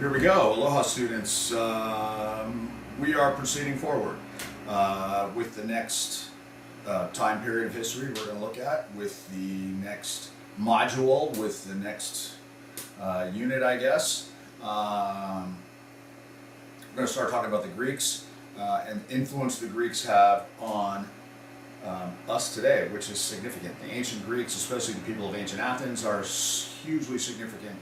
Here we go. Aloha, students. We are proceeding forward with the next time period of history we're going to look at, with the next module, with the next unit, I guess. We're going to start talking about the Greeks and the influence the Greeks have on us today, which is significant. The ancient Greeks, especially the people of ancient Athens, are hugely significant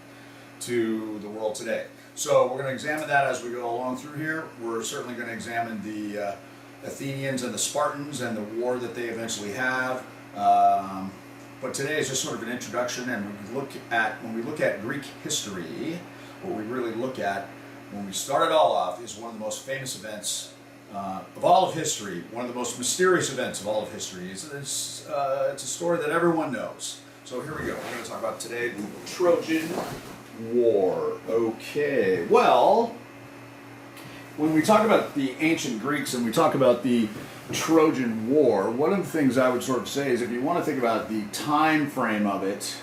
to the world today. So we're going to examine that as we go along through here. We're certainly going to examine the Athenians and the Spartans and the war that they eventually have. But today is just sort of an introduction, and when we look at Greek history, what we really look at when we start it all off is one of the most famous events of all of history, one of the most mysterious events of all of history. It's a story that everyone knows. So here we go. We're going to talk about today the Trojan War. Okay, well, when we talk about the ancient Greeks and we talk about the Trojan War, one of the things I would sort of say is, if you want to think about the time frame of it,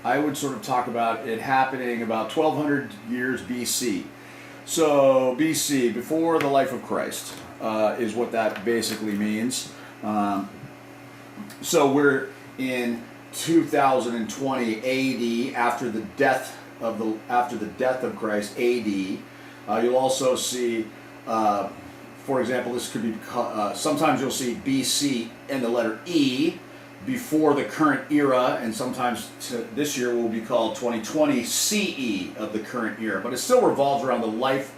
I would sort of talk about it happening about 1200 years BC. So BC, before the life of Christ, is what that basically means. So we're in 2020 AD, after the death of Christ, AD. You'll also see, for example, this could be sometimes you'll see BC and the letter E before the current era, and sometimes this year will be called 2020 CE of the current era. But it still revolves around the life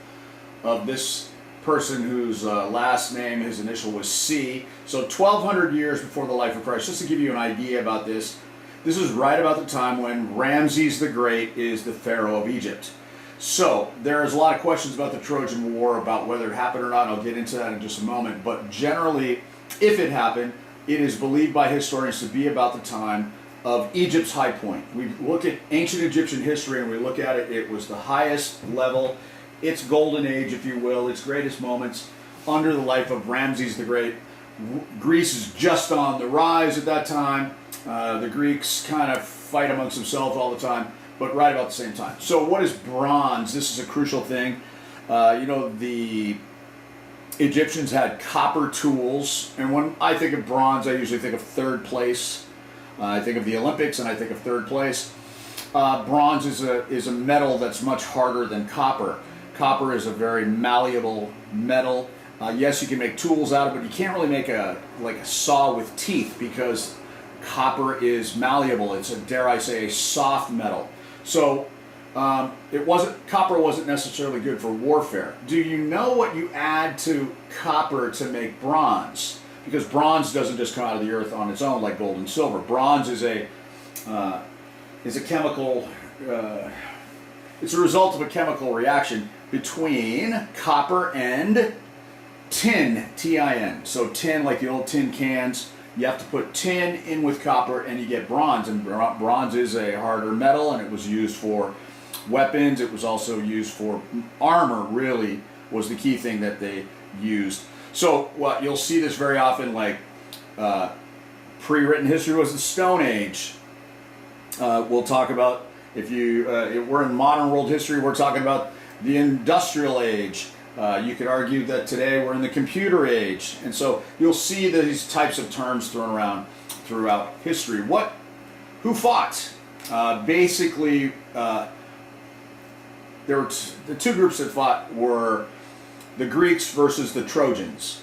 of this person whose last name, his initial was C. So 1200 years before the life of Christ. Just to give you an idea about this, this is right about the time when Ramses the Great is the Pharaoh of Egypt. So there's a lot of questions about the Trojan War, about whether it happened or not. I'll get into that in just a moment. But generally, if it happened, it is believed by historians to be about the time of Egypt's high point. We look at ancient Egyptian history and we look at it, it was the highest level, its golden age, if you will, its greatest moments under the life of Ramses the Great. Greece is just on the rise at that time. The Greeks kind of fight amongst themselves all the time, but right about the same time. So what is bronze? This is a crucial thing. The Egyptians had copper tools, and when I think of bronze, I usually think of third place. I think of the Olympics, and I think of third place. Bronze is a metal that's much harder than copper. Copper is a very malleable metal. Yes, you can make tools out of it, but you can't really make a saw with teeth, because copper is malleable. It's dare I say, a soft metal. So copper wasn't necessarily good for warfare. Do you know what you add to copper to make bronze? Because bronze doesn't just come out of the earth on its own like gold and silver. Bronze is a chemical. It's a result of a chemical reaction between copper and tin, Tin. So tin, like the old tin cans, you have to put tin in with copper and you get bronze. And bronze is a harder metal, and it was used for weapons. It was also used for armor, really, was the key thing that they used. So you'll see this very often, like pre-written history was the Stone Age. We'll talk about, if we're in modern world history, we're talking about the Industrial Age. You could argue that today we're in the computer age. And so you'll see these types of terms thrown around throughout history. Who fought? Basically, there were the two groups that fought were the Greeks versus the Trojans.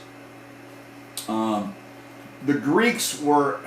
The Greeks were...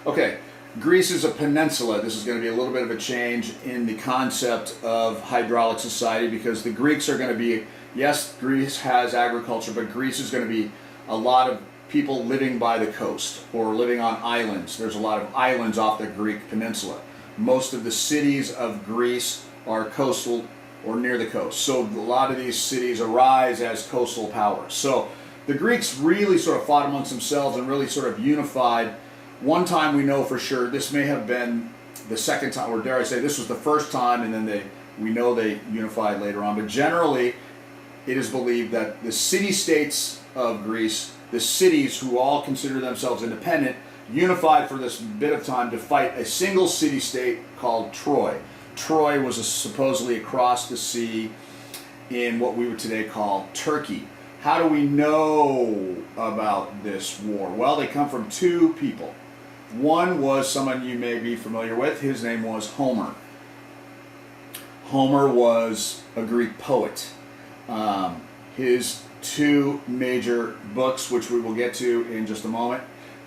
okay, Greece is a peninsula. This is going to be a little bit of a change in the concept of hydraulic society, because the Greeks are going to be, yes, Greece has agriculture, but Greece is going to be a lot of people living by the coast or living on islands. There's a lot of islands off the Greek peninsula. Most of the cities of Greece are coastal or near the coast. So a lot of these cities arise as coastal powers. So the Greeks really sort of fought amongst themselves and really sort of unified. One time we know for sure, this may have been the second time, or dare I say, this was the first time, and then we know they unified later on. But generally, it is believed that the city-states of Greece, the cities who all consider themselves independent, unified for this bit of time to fight a single city-state called Troy. Troy was supposedly across the sea in what we would today call Turkey. How do we know about this war? Well, they come from two people. One was someone you may be familiar with. His name was Homer. Homer was a Greek poet. His two major books, which we will get to in just a moment,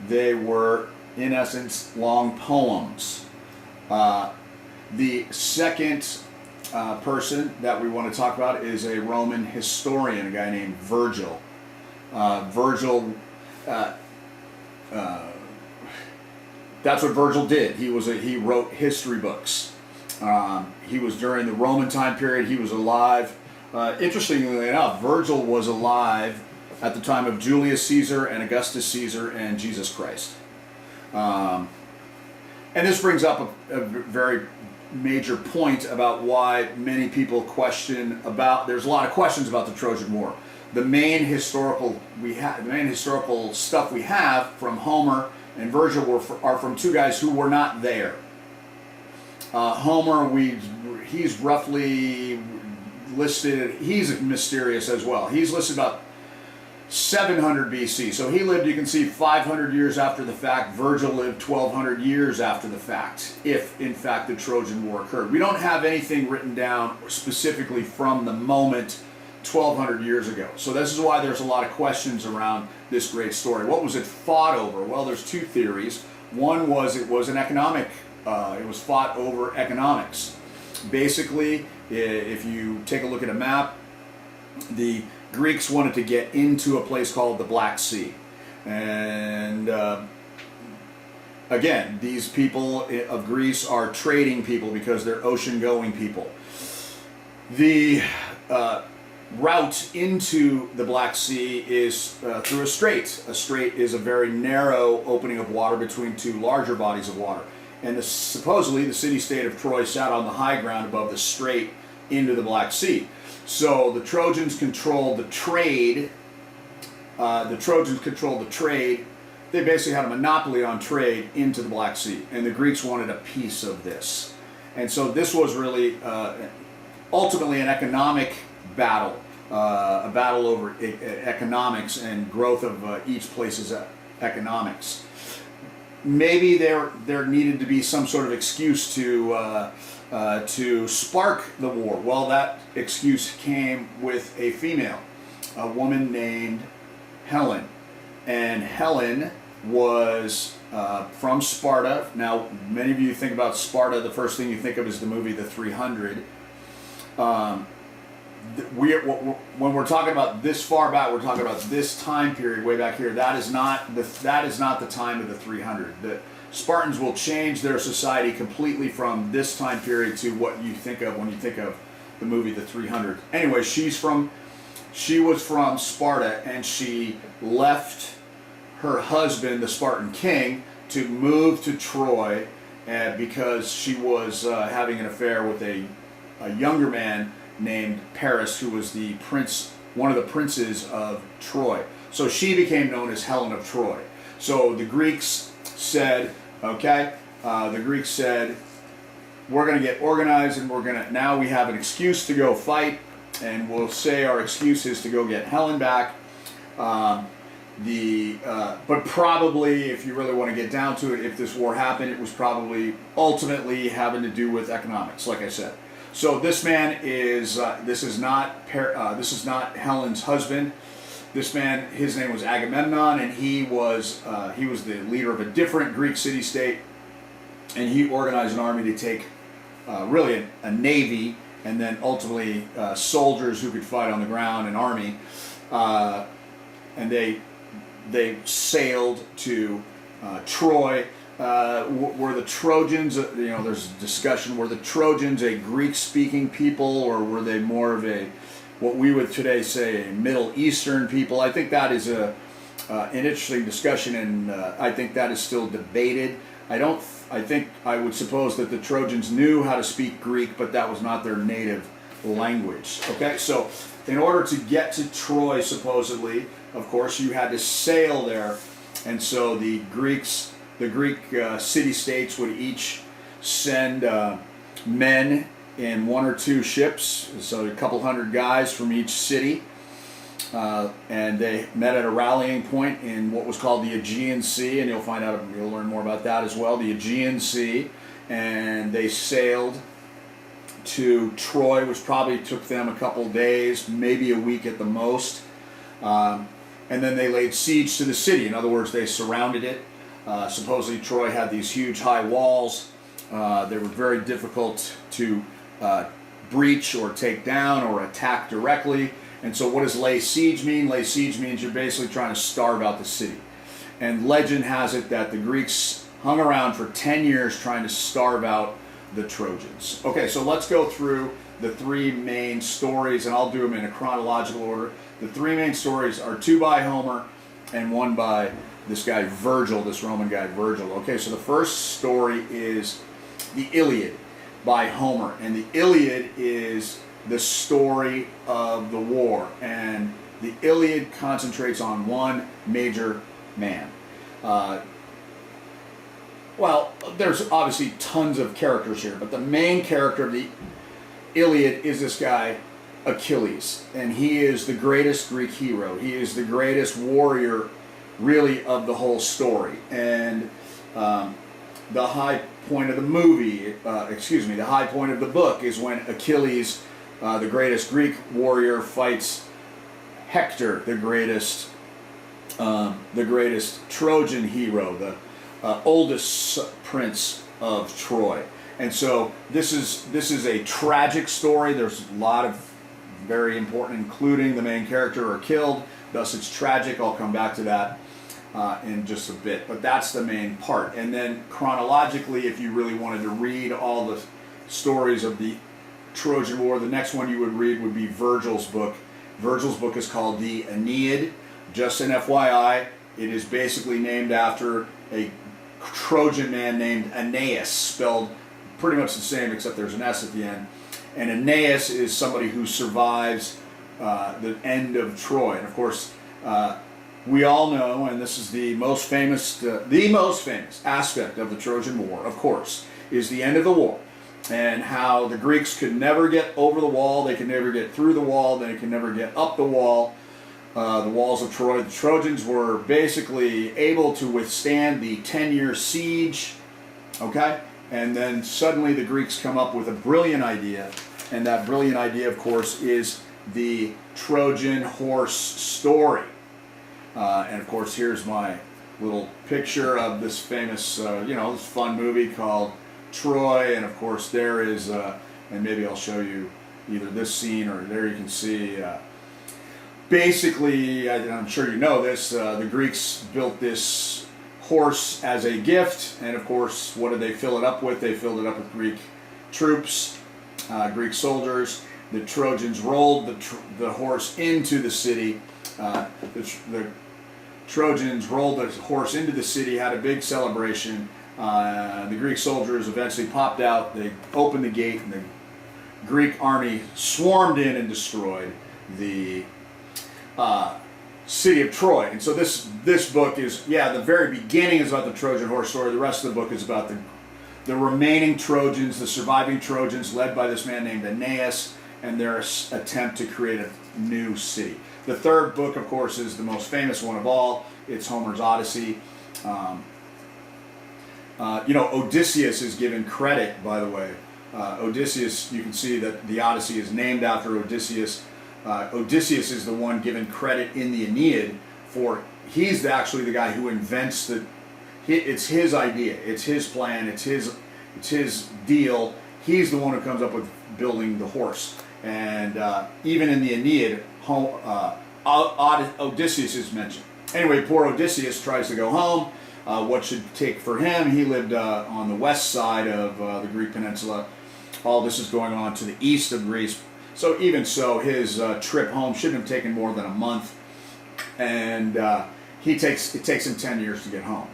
they were, in essence, long poems. The second person that we want to talk about is a Roman historian, a guy named Virgil. Virgil, that's what Virgil did. He wrote history books. He was during the Roman time period. He was alive. Interestingly enough, Virgil was alive at the time of Julius Caesar and Augustus Caesar and Jesus Christ. And this brings up a very major point about why many people question about. There's a lot of questions about the Trojan War. The main historical stuff we have from Homer and Virgil are from two guys who were not there. Homer, he's roughly listed. He's mysterious as well. He's listed about 700 BC. So he lived, you can see, 500 years after the fact. Virgil lived 1,200 years after the fact, if in fact the Trojan War occurred. We don't have anything written down specifically from the moment 1,200 years ago. So this is why there's a lot of questions around this great story. What was it fought over? Well, there's two theories. One was it was an economic, it was fought over economics. Basically, if you take a look at a map, the Greeks wanted to get into a place called the Black Sea. And again, these people of Greece are trading people because they're ocean-going people. The route into the Black Sea is through a strait. A strait is a very narrow opening of water between two larger bodies of water. And supposedly the city-state of Troy sat on the high ground above the strait into the Black Sea. So the Trojans controlled the trade. They basically had a monopoly on trade into the Black Sea, and the Greeks wanted a piece of this. And so this was really ultimately an economic battle, a battle over economics and growth of each place's economics. Maybe there needed to be some sort of excuse to spark the war. Well, that excuse came with a female, a woman named Helen. And Helen was from Sparta. Now, many of you think about Sparta, the first thing you think of is the movie The 300. When we're talking about this far back, we're talking about this time period way back here. That is not the time of the 300. The Spartans will change their society completely from this time period to what you think of when you think of the movie The 300. Anyway, she was from Sparta, and she left her husband, the Spartan king, to move to Troy because she was having an affair with a younger man named Paris, who was one of the princes of Troy. So she became known as Helen of Troy. So the Greeks said, we're going to get organized, and now we have an excuse to go fight, and we'll say our excuse is to go get Helen back. But probably, if you really want to get down to it, if this war happened, it was probably ultimately having to do with economics, like I said. So this man this is not Helen's husband. This man, his name was Agamemnon, and he was the leader of a different Greek city-state, and he organized an army to take really a navy, and then ultimately soldiers who could fight on the ground, an army, and they sailed to Troy. Were the Trojans, there's discussion, were the Trojans a Greek-speaking people, or were they more of what we would today say a Middle Eastern people? I think that is an interesting discussion, and I think that is still debated. I would suppose that the Trojans knew how to speak Greek, but that was not their native language. Okay, so in order to get to Troy, supposedly, of course, you had to sail there, and so the Greek city-states would each send men in 1 or 2 ships, so a couple hundred guys from each city. And they met at a rallying point in what was called the Aegean Sea, and you'll learn more about that as well, the Aegean Sea. And they sailed to Troy, which probably took them a couple days, maybe a week at the most. And then they laid siege to the city. In other words, they surrounded it. Supposedly Troy had these huge high walls. They were very difficult to breach or take down or attack directly. And so what does lay siege mean? Lay siege means you're basically trying to starve out the city. And legend has it that the Greeks hung around for 10 years trying to starve out the Trojans. Okay, so let's go through the 3 main stories, and I'll do them in a chronological order. The 3 main stories are 2 by Homer and 1 by this guy Virgil, this Roman guy Virgil. Okay, so the first story is the Iliad by Homer, and the Iliad is the story of the war, and the Iliad concentrates on one major man. Well, there's obviously tons of characters here, but the main character of the Iliad is this guy Achilles, and he is the greatest Greek hero. He is the greatest warrior, really, of the whole story. And the high point of the movie, the high point of the book is when Achilles, the greatest Greek warrior, fights Hector, the greatest Trojan hero, the oldest prince of Troy. And so this is a tragic story. There's a lot of very important, including the main character, are killed. Thus it's tragic. I'll come back to that in just a bit. But that's the main part. And then chronologically, if you really wanted to read all the stories of the Trojan War, the next one you would read would be Virgil's book. Virgil's book is called the Aeneid. Just an FYI, it is basically named after a Trojan man named Aeneas, spelled pretty much the same except there's an S at the end. And Aeneas is somebody who survives the end of Troy. And of course, we all know, and this is the most famous aspect of the Trojan War, of course, is the end of the war. And how the Greeks could never get over the wall, they could never get through the wall, they could never get up the wall, the walls of Troy. The Trojans were basically able to withstand the 10-year siege, okay? And then suddenly the Greeks come up with a brilliant idea, and that brilliant idea, of course, is the Trojan horse story. And of course, here's my little picture of this famous, this fun movie called Troy, and of course there is, and maybe I'll show you either this scene or there you can see, basically, I'm sure you know this, the Greeks built this horse as a gift, and of course, what did they fill it up with? They filled it up with Greek troops, Greek soldiers. The Trojans rolled the horse into the city. The Trojans rolled the horse into the city, had a big celebration. The Greek soldiers eventually popped out, they opened the gate, and the Greek army swarmed in and destroyed the city of Troy. And so this book is, the very beginning is about the Trojan horse story. The rest of the book is about the remaining Trojans, the surviving Trojans, led by this man named Aeneas, and their attempt to create a new city. The third book, of course, is the most famous one of all. It's Homer's Odyssey. Odysseus is given credit, by the way. Odysseus, you can see that the Odyssey is named after Odysseus. Odysseus is the one given credit in the Aeneid for, he's actually the guy who invents it's his idea, it's his plan, it's his deal. He's the one who comes up with building the horse. And even in the Aeneid, Odysseus is mentioned. Anyway, poor Odysseus tries to go home. What should take for him? He lived on the west side of the Greek peninsula. All this is going on to the east of Greece. So even so, his trip home shouldn't have taken more than a month. And it takes him 10 years to get home.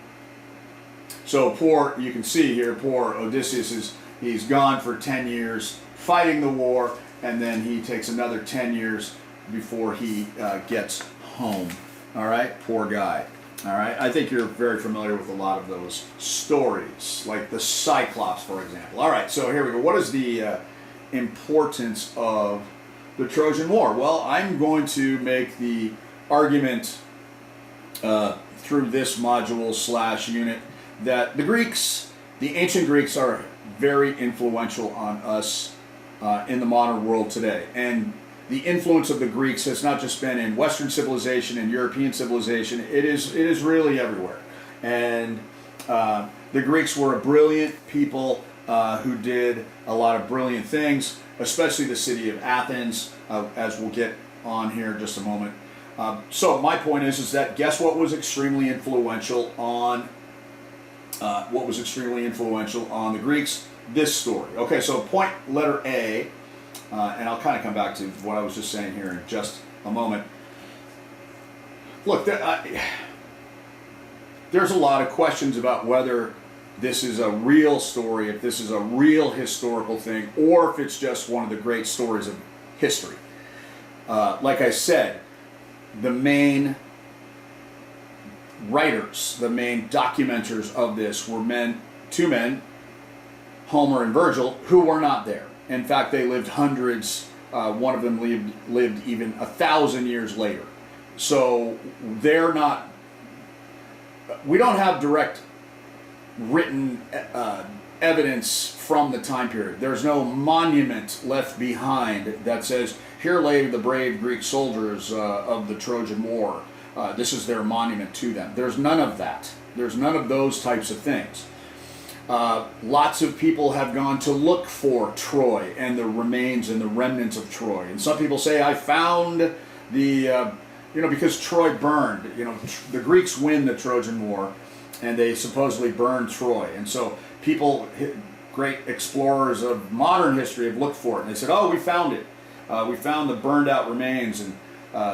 So you can see here, poor Odysseus he's gone for 10 years fighting the war, and then he takes another 10 years before he gets home. All right, poor guy. All right, I think you're very familiar with a lot of those stories, like the Cyclops, for example. All right, so here we go. What is the importance of the Trojan War? Well, I'm going to make the argument through this module / unit that the Greeks, the ancient Greeks, are very influential on us in the modern world today. And the influence of the Greeks has not just been in Western civilization and European civilization, it is really everywhere. And the Greeks were a brilliant people who did a lot of brilliant things, especially the city of Athens, as we'll get on here in just a moment. So my point is that guess what was extremely influential on the Greeks? This story. Okay, so point letter A, and I'll kind of come back to what I was just saying here in just a moment. Look, there's a lot of questions about whether this is a real story, if this is a real historical thing, or if it's just one of the great stories of history. Like I said, the main writers, the main documenters of this were two men, Homer and Virgil, who were not there. In fact, they lived hundreds. One of them lived even 1,000 years later. So they're not. We don't have direct written evidence from the time period. There's no monument left behind that says, "Here lay the brave Greek soldiers of the Trojan War. This is their monument to them." There's none of that. There's none of those types of things. Lots of people have gone to look for Troy and the remains and the remnants of Troy. And some people say, I found the, because Troy burned. The Greeks win the Trojan War, and they supposedly burned Troy. And so people, great explorers of modern history, have looked for it. And they said, oh, we found it. We found the burned out remains. And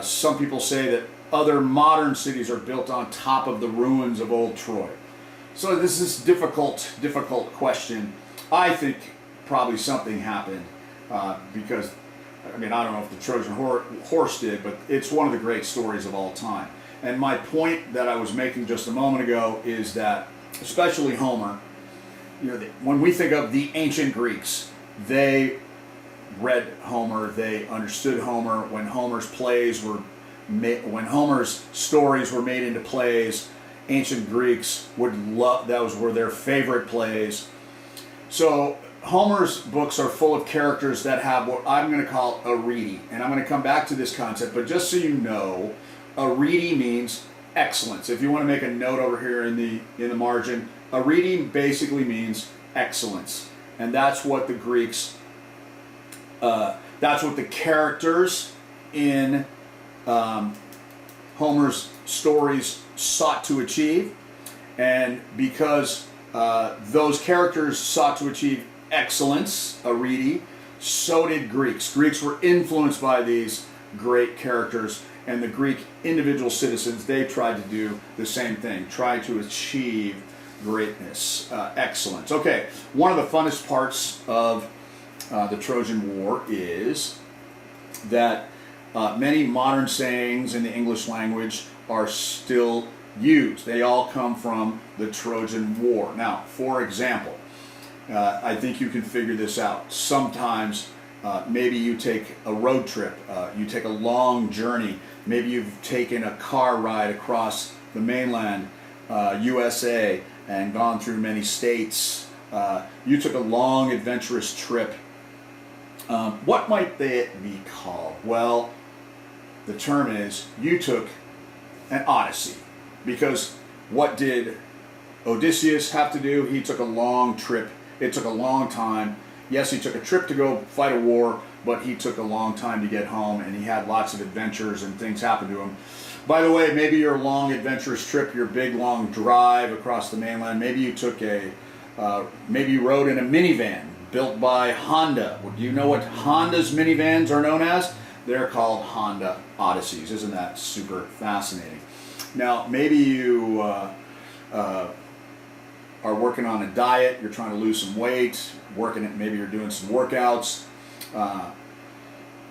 some people say that other modern cities are built on top of the ruins of old Troy. So this is difficult question. I think probably something happened because, I don't know if the Trojan horse did, but it's one of the great stories of all time. And my point that I was making just a moment ago is that, especially Homer, when we think of the ancient Greeks, they read Homer, they understood Homer. When Homer's stories were made into plays, ancient Greeks would love, those were their favorite plays. So Homer's books are full of characters that have what I'm going to call arete. And I'm going to come back to this concept, but just so you know, arete means excellence. If you want to make a note over here in the margin, arete basically means excellence. And that's what the Greeks, that's what the characters in Homer's stories sought to achieve. And because those characters sought to achieve excellence, arete, so did Greeks. Greeks were influenced by these great characters, and the Greek individual citizens, they tried to do the same thing, try to achieve greatness, excellence. Okay, one of the funnest parts of the Trojan War is that many modern sayings in the English language are still used. They all come from the Trojan War. Now, for example, I think you can figure this out. Sometimes maybe you take a road trip, you take a long journey, maybe you've taken a car ride across the mainland USA and gone through many states. You took a long adventurous trip. What might that be called? Well, the term is you took an odyssey, because what did Odysseus have to do? He took a long trip. It took a long time. Yes, he took a trip to go fight a war, but he took a long time to get home, and he had lots of adventures and things happened to him. By the way, maybe your long adventurous trip, your big long drive across the mainland, maybe you took maybe you rode in a minivan built by Honda. Do you know what Honda's minivans are known as? They're called Honda Odysseys. Isn't that super fascinating? Now, maybe you are working on a diet, you're trying to lose some weight, maybe you're doing some workouts,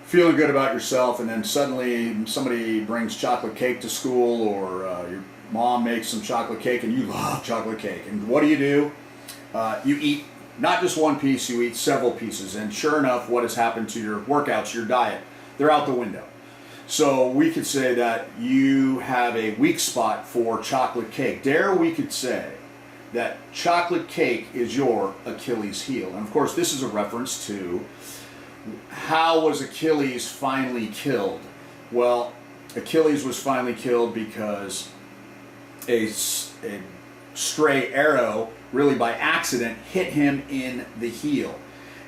feeling good about yourself, and then suddenly somebody brings chocolate cake to school, or mom makes some chocolate cake, and you love chocolate cake. And what do? You eat not just one piece, you eat several pieces. And sure enough, what has happened to your workouts, your diet? They're out the window. So we could say that you have a weak spot for chocolate cake. Dare we could say that chocolate cake is your Achilles heel. And of course, this is a reference to how was Achilles finally killed? Well, Achilles was finally killed because a stray arrow, really by accident, hit him in the heel.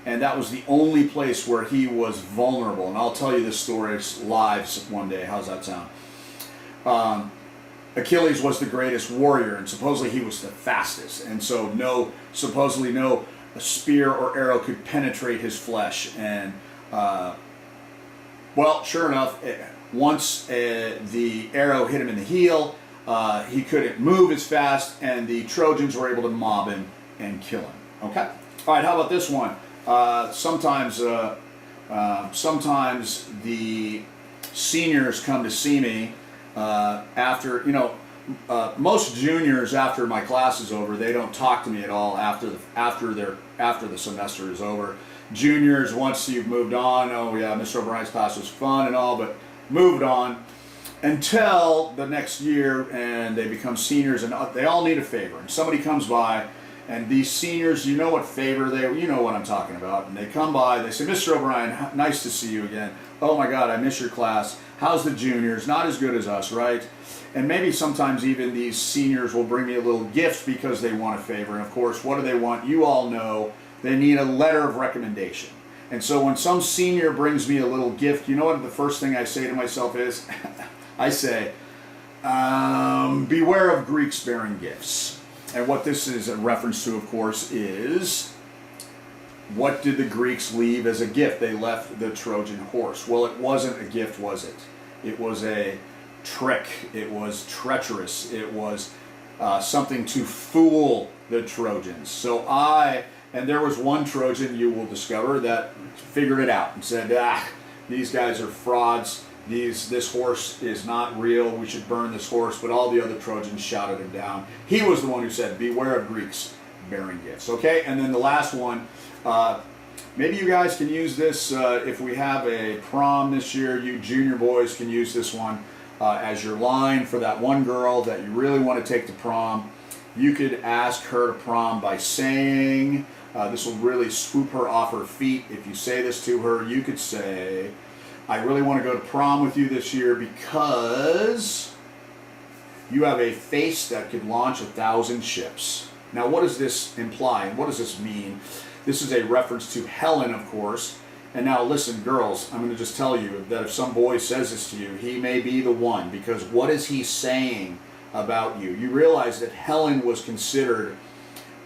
And that was the only place where he was vulnerable. And I'll tell you this story live one day. How's that sound? Achilles was the greatest warrior, and supposedly he was the fastest. And so supposedly no spear or arrow could penetrate his flesh. And well, sure enough, once the arrow hit him in the heel, he couldn't move as fast, and the Trojans were able to mob him and kill him. Okay? All right, how about this one? Sometimes the seniors come to see me after, most juniors, after my class is over, they don't talk to me at all after the semester is over. Juniors, once you've moved on, oh yeah, Mr. O'Brien's class was fun and all, but moved on until the next year, and they become seniors, and they all need a favor. And somebody comes by, and these seniors, you know what favor you know what I'm talking about. And they come by, they say, Mr. O'Brien, nice to see you again. Oh my God, I miss your class. How's the juniors? Not as good as us, right? And maybe sometimes even these seniors will bring me a little gift because they want a favor. And of course, what do they want? You all know they need a letter of recommendation. And so when some senior brings me a little gift, you know what the first thing I say to myself is? I say, beware of Greeks bearing gifts. And what this is a reference to, of course, is what did the Greeks leave as a gift? They left the Trojan horse. Well, it wasn't a gift, was it? It was a trick. It was treacherous. It was something to fool the Trojans. And there was one Trojan, you will discover, that figured it out and said, these guys are frauds. This horse is not real. We should burn this horse. But all the other Trojans shouted him down. He was the one who said, beware of Greeks bearing gifts. Okay, and then the last one, maybe you guys can use this if we have a prom this year. You junior boys can use this one as your line for that one girl that you really want to take to prom. You could ask her to prom by saying, this will really swoop her off her feet. If you say this to her, you could say, I really want to go to prom with you this year because you have a face that could launch 1,000 ships. Now, what does this imply? And what does this mean? This is a reference to Helen, of course. And now, listen, girls, I'm going to just tell you that if some boy says this to you, he may be the one. Because what is he saying about you? You realize that Helen was considered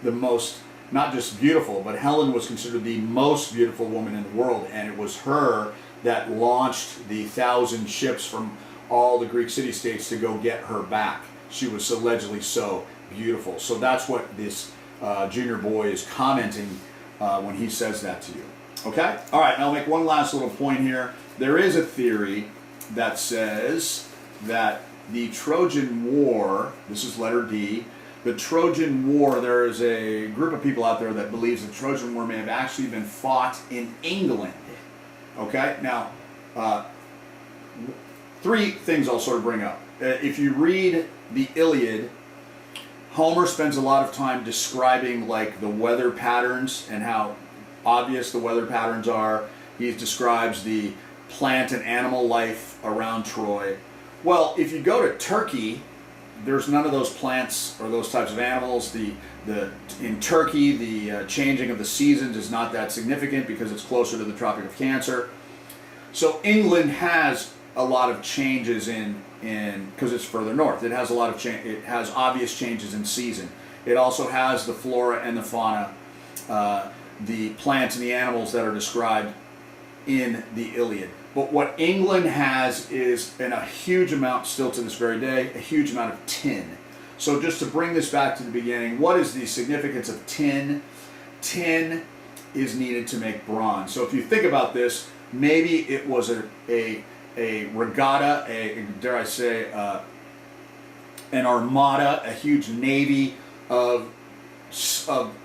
the most, not just beautiful, but Helen was considered the most beautiful woman in the world. And it was her that launched the 1,000 ships from all the Greek city-states to go get her back. She was allegedly so beautiful. So that's what this junior boy is commenting when he says that to you. Okay? All right, now I'll make one last little point here. There is a theory that says that the Trojan War, this is letter D, the Trojan War, there is a group of people out there that believes the Trojan War may have actually been fought in England. Okay, now, three things I'll sort of bring up. If you read the Iliad, Homer spends a lot of time describing like the weather patterns and how obvious the weather patterns are. He describes the plant and animal life around Troy. Well, if you go to Turkey, there's none of those plants or those types of animals. In Turkey, the changing of the seasons is not that significant because it's closer to the Tropic of Cancer. So England has a lot of changes in because it's further north. It has a lot of it has obvious changes in season. It also has the flora and the fauna, the plants and the animals that are described in the Iliad. But what England has is, in a huge amount still to this very day, a huge amount of tin. So just to bring this back to the beginning, what is the significance of tin? Tin is needed to make bronze. So if you think about this, maybe it was a regatta, dare I say, an armada, a huge navy of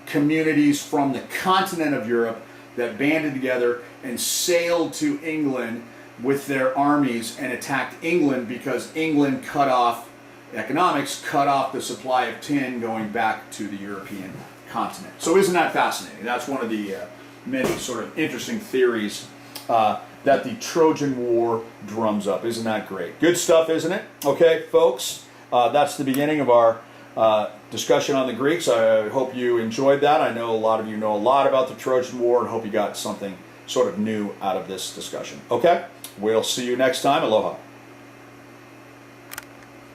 communities from the continent of Europe that banded together and sailed to England with their armies and attacked England because England cut off the supply of tin going back to the European continent. So isn't that fascinating? That's one of the many sort of interesting theories that the Trojan War drums up. Isn't that great? Good stuff, isn't it? Okay, folks, that's the beginning of our discussion on the Greeks. I hope you enjoyed that. I know a lot of you know a lot about the Trojan War and hope you got something sort of new out of this discussion. Okay, we'll see you next time. Aloha.